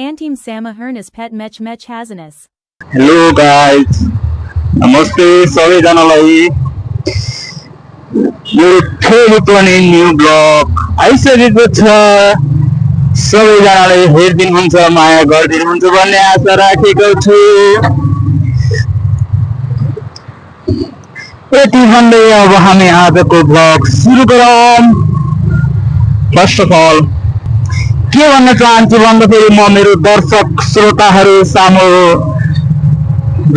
Antim Samahernus pet mech hazanas. Hello guys, नमस्ते सबैजनालाई मेरो फेरि पनि न्यू ब्लग आइसकेको छ। सबैजनाले हेरिदिनुहुन्छ, माया गरिदिनुहुन्छ भन्ने आशा राखेको छु। यति भन्दै अब हामी आजको ब्लग सुरु गरौँ। फर्स्ट अफ अल के भन्न चाहन्छु भन्दाखेरि म मेरो दर्शक श्रोताहरू सामु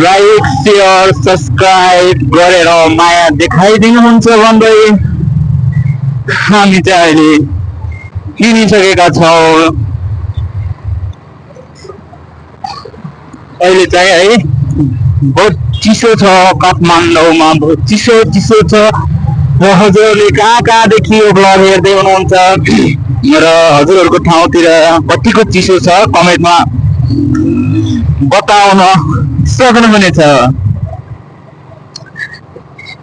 लाइक शेयर सब्सक्राइब गरेर माया देखाइदिनुहुन्छ भन्दै हामी चाहिँ अहिले हिँडिसकेका छौँ। अहिले चाहिँ है बहुत चिसो छ, काठमाडौँमा बहुत चिसो छ र हजुरहरूले कहाँ कहाँदेखि यो ब्लग हेर्दै हुनुहुन्छ र हजुरहरूको ठाउँतिर कतिको चिसो छ कमेन्टमा बताउन सक्नुहुनेछ।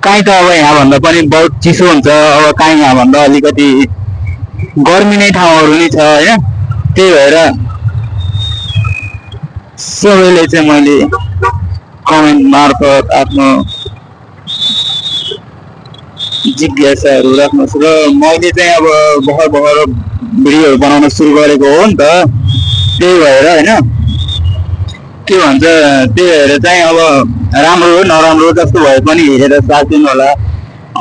काहीँ त अब यहाँभन्दा पनि बहुत चिसो हुन्छ, अब काहीँ यहाँभन्दा अलिकति गर्मी नै ठाउँहरू नै छ होइन। त्यही भएर सबैले चाहिँ मैले कमेन्ट मार्फत आफ्नो जिज्ञासाहरू राख्नुहोस् र मैले चाहिँ अब भर्खर भिडियोहरू बनाउन सुरु गरेको हो नि त। त्यही भएर होइन के भन्छ, त्यही भएर चाहिँ अब राम्रो नराम्रो जस्तो भए पनि हेरेर साथ दिनु होला।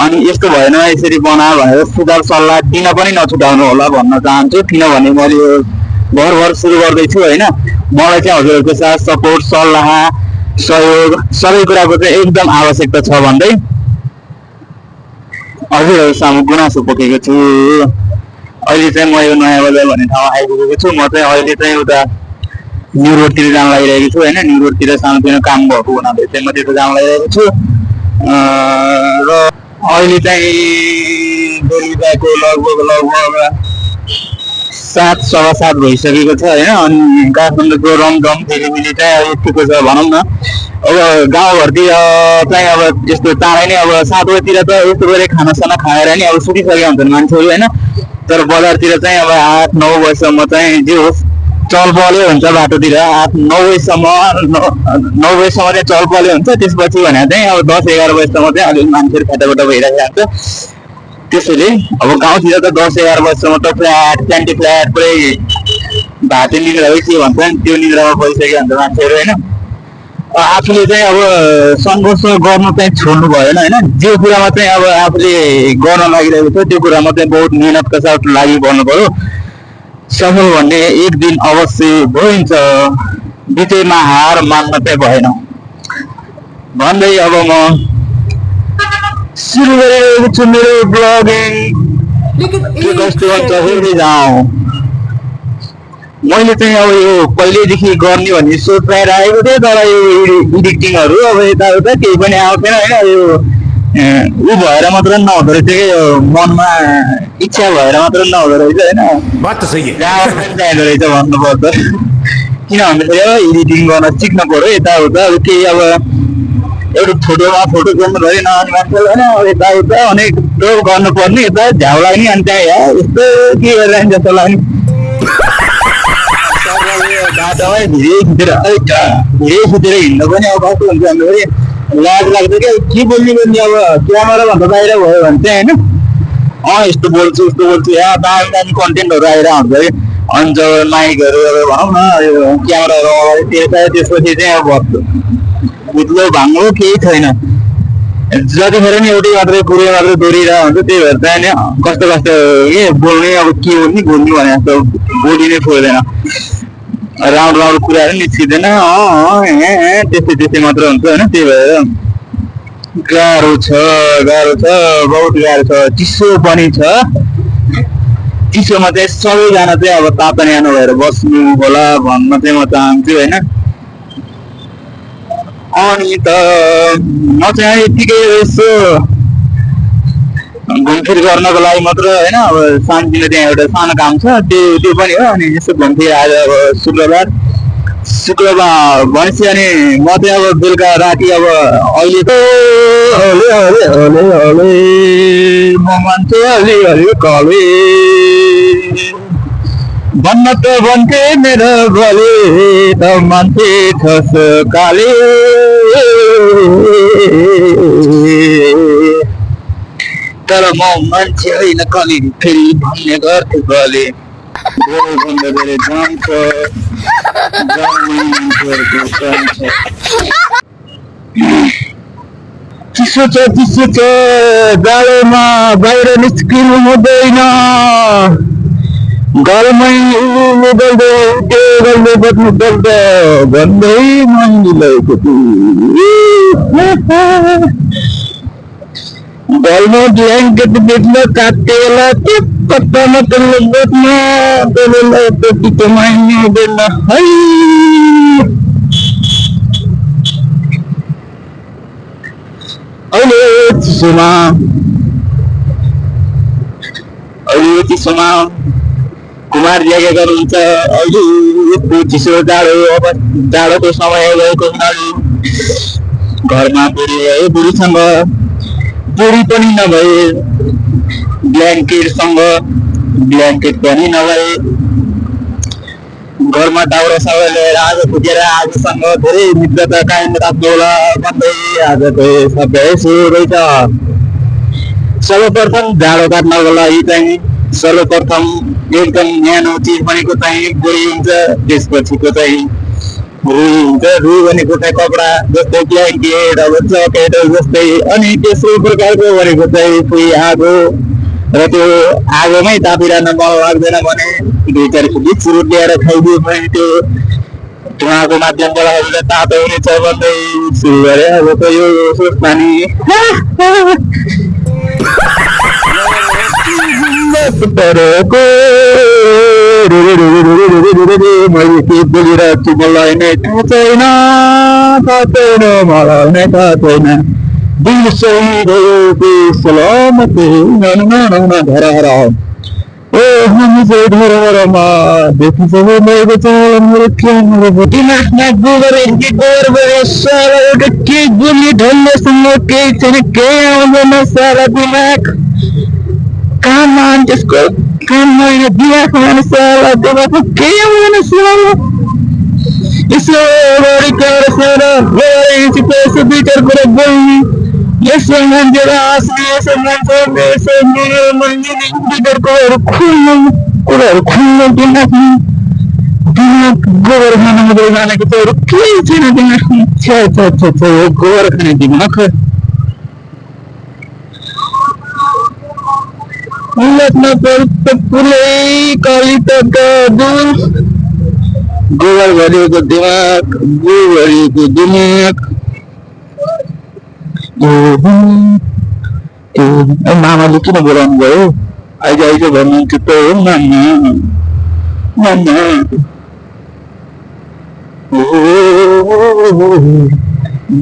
अनि यस्तो भएन यसरी बना भनेर सुधार सल्लाह दिन पनि नछुटाउनु होला भन्न चाहन्छु। किनभने मैले यो भर्खर सुरु गर्दैछु होइन। मलाई चाहिँ हजुरहरूको साथ सपोर्ट सल्लाह सहयोग सबै कुराको चाहिँ एकदम आवश्यकता छ भन्दै हजुरहरू सामु गुनासो पोखेको छु। अहिले चाहिँ म यो नयाँ बजार भन्ने ठाउँमा आइपुगेको छु। म चाहिँ अहिले चाहिँ उता न्यू रोडतिर जान लागिरहेको छु होइन। न्यू रोडतिर सानोतिनो काम भएको हुनाले चाहिँ म त्यता जान लागिरहेको छु र अहिले चाहिँ बेलुकाको लगभग 7:15 भइसकेको छ होइन। अनि काठमाडौँको रमझम झिलिमिली चाहिँ यतिको छ भनौँ न। अब गाउँघरतिर चाहिँ अब यस्तो चाँडै नै अब 7 बजीतिर त यस्तो गरी खानासाना खाएर नि अब सुतिसकेका हुन्छन् मान्छेहरू होइन। तर बजारतिर चाहिँ अब 8-9 बजीसम्म चाहिँ जे होस् चलपहलै हुन्छ बाटोतिर। 8-9 बजीसम्म 9 बजीसम्म चाहिँ चलपहलै हुन्छ। त्यसपछि भने चाहिँ अब 10-11 बजीसम्म चाहिँ अलिक मान्छेहरू फटाफट भइरहेको हुन्छ। त्यसैले अब गाउँतिर त 10-11 बजीसम्म त फ्ल्याट क्यान्टी फ्ल्याट पुरै भाते निद्रा हो के भन्छ नि, त्यो निद्रामा बसिसकेको हुन्छ मान्छेहरू होइन। आफूले चाहिँ अब सङ्घर्ष गर्नु चाहिँ छोड्नु भएन होइन। जे कुरामा चाहिँ अब आफूले गर्न लागिरहेको छ त्यो कुरामा चाहिँ बहुत मेहनतका साथ लागि पर्नु पर्यो। सफल भन्ने एक दिन अवश्य भइन्छ, बिचैमा हार मान्न चाहिँ भएन भन्दै अब म सुरु गरेको छु मेरो ब्लगिङ। के कस्तो हुन्छ हेर्दै जाउँ। मैले चाहिँ अब यो पहिल्यैदेखि गर्ने भन्ने सोच राखेको थिएँ, तर यो एडिटिङहरू अब यताउता केही पनि आउँथेन होइन। यो ऊ भएर मात्र नहुँदो रहेछ कि यो मनमा इच्छा भएर मात्र नहुँदो रहेछ होइन। बात त सही हो, चाहिँदो रहेछ भन्नुपर्छ। किन भन्दाखेरि एडिटिङ गर्न सिक्नु पर्यो यताउता। अब केही अब एउटा फोटोमा फोटो गर्नु भयो नआउने मान्छेले होइन। अब यताउता अनेक गर्नुपर्ने, यता झ्याउ लाग्ने अनि त्यहाँ यस्तो के गरेर जस्तो लाग्ने बाटोमै भिडियो खिचेर हिँड्नु पनि अब कस्तो हुन्छ भन्दाखेरि लाज लाग्छ क्या। के बोल्ने अब क्यामेरा भन्दा बाहिर भयो भने चाहिँ होइन यस्तो बोल्छु उस्तो बोल्छु यहाँ दामी दामी कन्टेन्टहरू आइरहन्छ कि। अनि जब माइकहरू अब भनौँ न यो क्यामेराहरू अगाडि त्यसपछि चाहिँ अब भुत्लो भाङ्लो केही छैन। जतिखेर नि एउटै मात्रै कुरो मात्रै दोहोरिरहेको हुन्छ। त्यही भएर चाहिँ कस्तो कस्तो के बोल्ने अब के बोल्ने भने जस्तो बोली नै फुल्दैन, राम्रो कुराहरू निस्किँदैन, त्यस्तै मात्र हुन्छ होइन। त्यही भएर गाह्रो छ बहुत गाह्रो छ। चिसो पनि छ। चिसोमा चाहिँ सबैजना चाहिँ अब तातो न्यानो भएर बस्नु होला भन्न चाहिँ म चाहन्छु होइन। अनि त म चाहिँ यतिकै यसो घुमफिर गर्नको लागि मात्र होइन। अब सानोतिनो त्यहाँ एउटा सानो काम छ त्यो पनि हो। अनि यसो घुमफिर आज अब शुक्रबार भनेपछि अनि म चाहिँ अब बेलुका राति अब अहिले त म मान्छे अलि कले भन्न त भन्थे मेरो बले त मान्छे ठस काले तर म मान्छे होइन कली फेरि भन्ने गर्थे बले भन्दा धेरै जान्छ चिसो छ जाडोमा बाहिर निस्किनु हुँदैन घरमै गर्दै बस्नु पर्छ भन्दै महिलालाई घरमा ब्ल्याङ्केट बेच्न काटे बेला त्यो पत्तामा त्यसले बेच्न त्यसलाई त्यति कमाइनु हुँदैन है अहिले चिसोमा कुमार ल्यागे गर्नुहुन्छ अहिले यस्तो चिसो जाडो अब जाडोको समय गएको हुनाले घरमा बुढीसँग बुढी पनि नभए ब्ल्याङ्केट पनि नभए घरमा दाउरासँग ल्याएर आज पुगेर आजसँग धेरै मित्रता कायम राख्नु होला भन्दै आजको सबै सुरु रहेछ। सर्वप्रथम जाडो काट्नको लागि चाहिँ सर्वप्रथम एकदम न्यानो चिज भनेको चाहिँ बुढी हुन्छ, त्यसपछिको चाहिँ रुई हुन्छ। रुई भनेको चाहिँ कपडा जस्तै ब्ल्याङ्केट अब ज्याकेट जस्तै, अनि तेस्रो प्रकारको भनेको चाहिँ फेरि आगो, र त्यो आगोमै तापिरहन मन लाग्दैन भने 2-4 खुली चुरुट ल्याएर खाइदियो भने त्यो धुवाको माध्यमबाट हामीलाई तातो हुनेछ भन्दै सुरु गरे अब त यो पानी मैले के बोलिरहेको छु मलाई नै थाहा छैन मलाई नै थाहा छैन। दिल सही सलामती धरा ओ हामी चाहिँ धरामा देखि सबै भएको छ मेरो दिमागमा गोबर सारा एउटा के गुली ढल्नेसँग केही छैन, केही आउँदैन सारा दिमाग काममा, त्यसको काममा दिमागमा सारा दिमागमा केही आउँदैन सारा। यसो अगाडि सारा यसो 2-4 कुरा बोल्ने, यसो मान्छेलाई हाँस्ने, यसो मान्छेले यसो कुराहरू खुल्नु दिमागमा गोबर खान मात्रै जानेको छ, अरू केही छैन दिमागमा। गोबर खाने दिमाग पुरै काली गोबर भरिएको दिमाग मामाले किन बोलाउनु भयो आइज भन्नुहुन्थ्यो त हो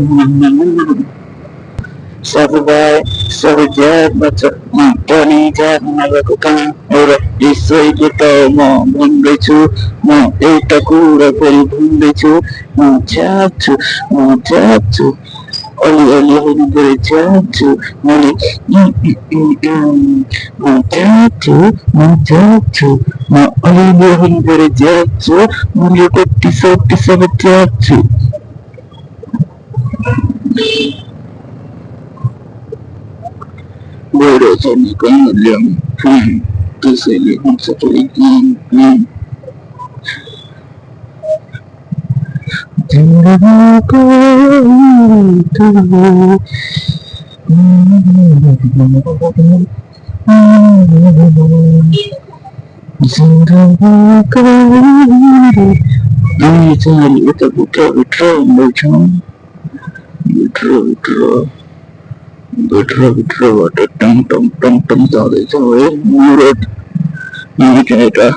मामा सबै ज्यादमा छ पनि ज्याद नभएको काम एउटा यसैको त म भन्दैछु, म एउटा कुरा फेरि भन्दैछु, म छ्याप्छु अलि धेरै छ्याप्छु मैले म अलि धेरै छ्याप्छु मैले कति सब छ्याप्छु। गएर चाहिँ कहाँ ल्याउँ त्यसैले हुन्छ जिन्दगीको यता भित्र हुँदैछौँ भित्रबाट टङ टङ जाँदैछ है मुरट यता